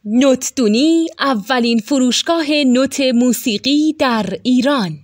نوتدونی اولین فروشگاه نوت موسیقی در ایران.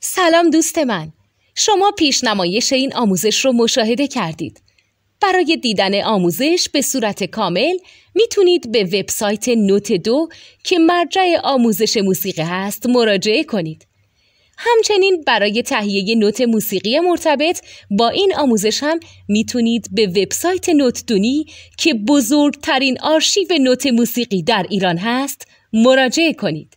سلام دوست من، شما پیشنمایش این آموزش رو مشاهده کردید. برای دیدن آموزش به صورت کامل میتونید به وبسایت نوت 2 که مرجع آموزش موسیقی هست مراجعه کنید. همچنین برای تهیه نوت موسیقی مرتبط با این آموزش هم میتونید به وبسایت نوتدونی که بزرگترین آرشیو نوت موسیقی در ایران هست مراجعه کنید.